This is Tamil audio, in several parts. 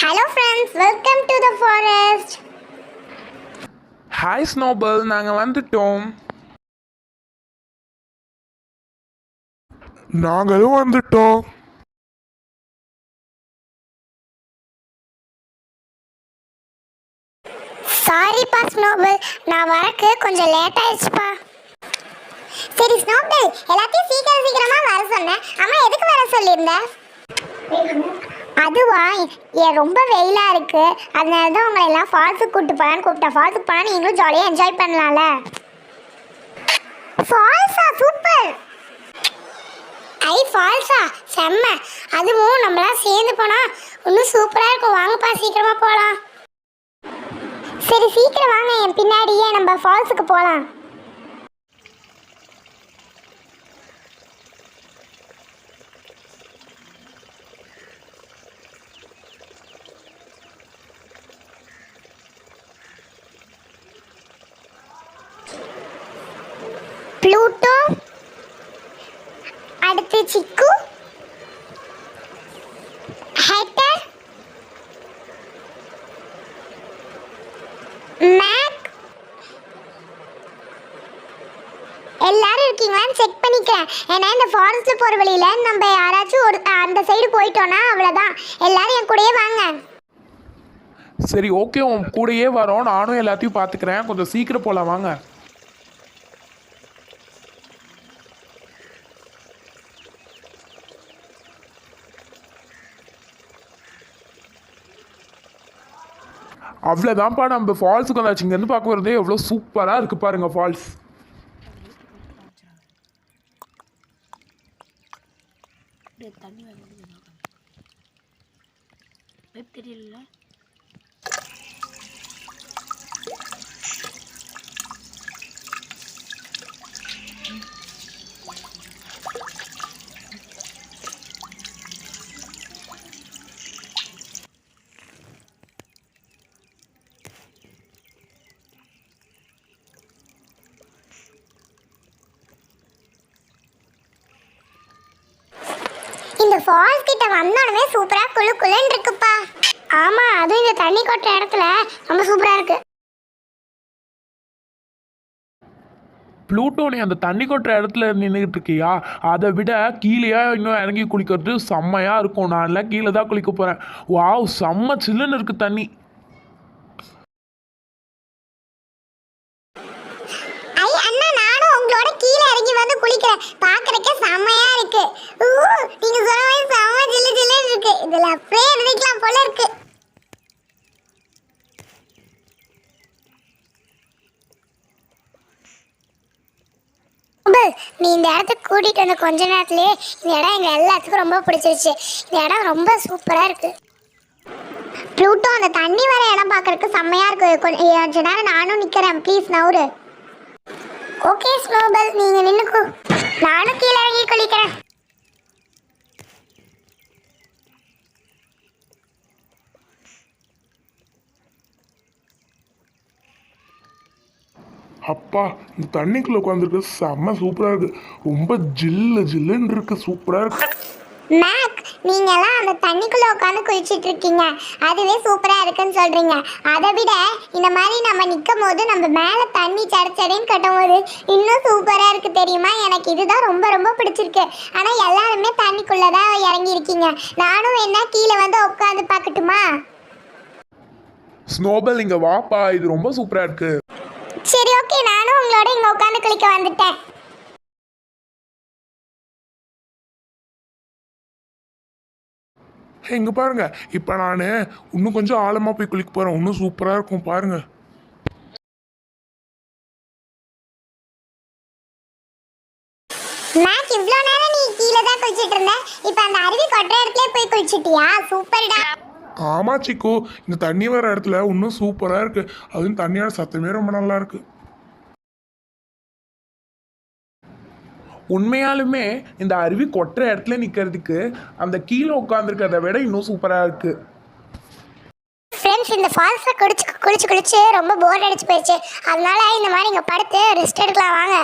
Hello friends, welcome to the forest. Hi Snowball, நாங்கள் வந்துட்டோம். நாங்களும் வந்துட்டோம். சாரிப்பா ஸ்னோபல், நான் வரக்கு கொஞ்சம் லேட் ஆயிடுச்சுப்பா. சரி ஸ்னோபல், எல்லாத்தையும் சீக்கிரமா வர சொன்னேன். அம்மா எதுக்கு வர சொல்லியிருந்த? அதுவா, ரொம்ப வெயிலா இருக்கு, அதனால தான் உங்களை எல்லாம் ஃபால்ஸுக்கு கூப்பிட்டேன். ஃபால்ஸுக்கு போனா நீங்களும் ஜாலியாக என்ஜாய் பண்ணலாம்ல. ஃபால்ஸா? சூப்பர். ஃபால்ஸா? செம்ம. அதுவும் நம்மளாம் சேர்ந்து போனா இன்னும் சூப்பராக இருக்கும். வாங்கப்பா சீக்கிரமா போகலாம். சரி சீக்கிரம் வாங்க, என் பின்னாடியே நம்ம ஃபால்ஸுக்கு போகலாம். ப்ளூட்டோ, அடுத்து சிக்கு, ஹெக்டர், மேக், எல்லாரும் இருக்கீங்களான்னு செக் பண்ணிக்கிறேன். ஏன்னா இந்த ஃபாரஸ்ட்ல போற வழியில நம்ம யாராச்சும் ஒரு அந்த சைடு போயிட்டோம்னா அவ்வளோதான். எல்லாரும் என் கூடயே வாங்க. சரி ஓகே, உன் கூடயே வரோம். நானும் எல்லாத்தையும் பார்த்துக்கிறேன். கொஞ்சம் சீக்கிரம் போகலாம் வாங்க. அவ்வளோதான்ப்பா, நம்ம ஃபால்ஸுக்கு வந்தாச்சு. இங்கேருந்து பார்க்க வரதே எவ்வளோ சூப்பராக இருக்குது பாருங்கள் ஃபால்ஸ். தண்ணி தெரியல. இந்த ஃபால்ஸ் கிட்ட வந்தோடனே சூப்பரா குளுன்னு இருக்குப்பா. ஆமா, அதுவும் இந்த தண்ணி கொட்டுற இடத்துல ரொம்ப சூப்பரா இருக்கு. ப்ளூட்டோ, நீ அந்த தண்ணி கொட்டுற இடத்துல நின்றுட்டு இருக்கியா? அதை விட கீழேயா இன்னும் இறங்கி குளிக்கிறது செம்மையாக இருக்கும். நான் எல்லாம் கீழே தான் குளிக்க போகிறேன். வாவ், செம்ம சில்லுன்னு இருக்குது தண்ணி. அண்ணா, நானும் உங்களோட கீழே இறங்கி வந்து குளிக்கிறேன். பார்க்கறதுக்கு செம்மையா இருக்கு. நீங்க சொன்ன மாதிரி செம்ம ஜில்லு ஜில்லுன்னு இருக்கு. இதுல அப்படியே இருக்கலாம் போல இருக்கு. நீ இந்த இடத்துக்கு கூட்டிட்டு வந்த கொஞ்ச நேரத்திலேயே இந்த இடம் எங்க எல்லாத்துக்கும் ரொம்ப பிடிச்சிருச்சு. இந்த இடம் ரொம்ப சூப்பரா இருக்கு. ப்ளூட்டோ, அந்த தண்ணி வர இடம் பார்க்கறதுக்கு செம்மையா இருக்கு. கொஞ்ச நேரம் நானும் நிக்கிறேன், ப்ளீஸ் நவுரு. ஓகே ஸ்னோபல், நீங்க நின்னுக்கு, நானும் கீழே இறங்கி குளிக்கிறேன். அப்பா, இந்த தண்ணிக்குள்ள உட்காந்துருக்கு செம்ம சூப்பரா இருக்கு. ரொம்ப ஜில்லுன்னு இருக்கு, சூப்பரா இருக்கு. மேக், நீங்கெல்லாம் அந்த தண்ணிக்குள்ள உட்காந்து குளிச்சிட்டு இருக்கீங்க, அதுவே சூப்பரா இருக்குன்னு சொல்றீங்க. அதை விட இந்த மாதிரி நம்ம நிற்கும் போது நம்ம மேல தண்ணி சடச்சடைன்னு கட்டும் போது இன்னும் சூப்பரா இருக்கு தெரியுமா? எனக்கு இதுதான் ரொம்ப ரொம்ப பிடிச்சிருக்கு. ஆனா எல்லாருமே தண்ணிக்குள்ளதான் இறங்கி இருக்கீங்க. நானும் என்ன கீழே வந்து உட்காந்து பார்க்கட்டுமா? ஸ்னோபல், இங்கே வாப்பா, இது ரொம்ப சூப்பராக இருக்கு. சரி ஓகே, நானும் உங்களோட இங்க உட்காந்து குளிக்க வந்துட்டேன். இங்க பாருங்க, இப்ப நான் இன்னும் கொஞ்சம் ஆழமா போய் குளிக்க போறேன். இன்னும் சூப்பரா இருக்கும் பாருங்க. மேக், இவ்ளோ நேரம் நீ கீழே தான் குளிச்சிட்டு இருந்த, இப்போ அந்த அருவி கொட்டுற இடத்துல போய் குளிச்சிட்டியா? சூப்பர்டா. ஆமா சிக்கு, இந்த தண்ணி வர இடத்துல இன்னும் சூப்பரா இருக்கு. அதுவும் தண்ணியோட சத்தமே ரொம்ப நல்லா இருக்கு. உண்மையாலுமே இந்த அருவி கொட்டுற இடத்துல நிற்கிறதுக்கு அந்த கீழே உட்காந்துருக்கிறத விட இன்னும் சூப்பராக இருக்குது. ஃப்ரெண்ட்ஸ், இந்த ஃபால்ஸில் குளிச்சு ரொம்ப போர் அடிச்சு போயிடுச்சு. அதனால இந்த மாதிரி இங்கே படுத்து ரெஸ்ட் எடுக்கலாம் வாங்க.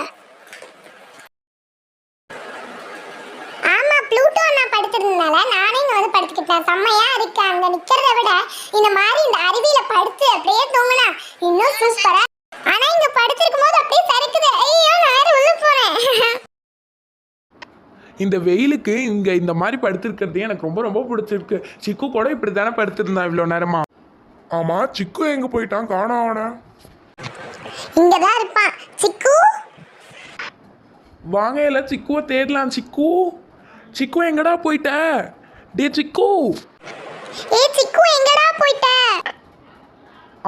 நான் படுத்திருந்தனால நானே இங்க வந்து படுத்துக்கிட்டேன். செம்மையா இருக்கு. அங்க நிக்கிறத விட இந்த மாதிரி இந்த அருவியில படுத்து அப்படியே தூங்கினா இன்னும் சூப்பரா. ஆனா இங்க படுத்திருக்கும் போது அப்படியே சறுக்குது. ஐயோ நான் வேற உள்ள போறேன். இந்த வெயிலுக்கு இங்கே இந்த மாதிரி படுத்திருக்கிறதே எனக்கு ரொம்ப ரொம்ப பிடிச்சிருக்கு. சிக்கு கூட இப்படி தானே படுத்திருந்தான் இவ்வளோ நேரமா. ஆமா, சிக்கு எங்க போயிட்டான்? காணோம் அவனை. இங்கதான் இருப்பான். சிக்கு வாங்க எல்லாம் சிக்குவை தேடலாம். சிக்கு சிக்கு எங்கடா போயிட்ட? டே சிக்கு. சிக்கு எங்கடா போயிட்ட?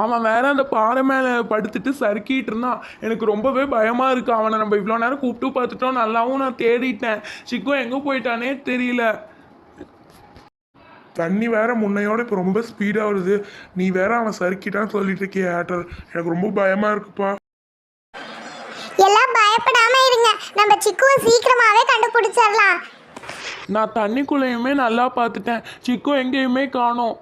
அவன் வேற அந்த பாறை மேலே படுத்துட்டு சறுக்கிட்டு இருந்தான். எனக்கு ரொம்பவே பயமா இருக்கு. அவனை நம்ம இவ்வளோ நேரம் கூப்பிட்டு பார்த்துட்டோம், நல்லாவும் நான் தேடிட்டேன். சிக்கு எங்கே போயிட்டானே தெரியல. தண்ணி வேற முன்னையோட இப்போ ரொம்ப ஸ்பீடா வருது. நீ வேற அவன் சறுக்கிட்டான்னு சொல்லிட்டு இருக்கிய ஆட்டர். எனக்கு ரொம்ப பயமா இருக்குப்பா. எல்லாம் பயப்படாம இருங்க. நம்ம சிக்குவை சீக்கிரமாவே கண்டுபிடிச்சிடலாம். நான் தண்ணிக்குள்ளேயுமே நல்லா பார்த்துட்டேன். சிக்கு எங்கேயுமே காணோம்.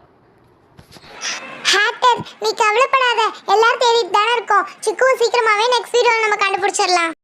ஹேட்டர், நீ கவலைப்படாத. எல்லாரும் தேடிட்டு தானே இருக்கோம். சிக்குவை சீக்கிரமாவே நெக்ஸ்ட் வீடியோல நம்ம கண்டுபிடிச்சிடலாம்.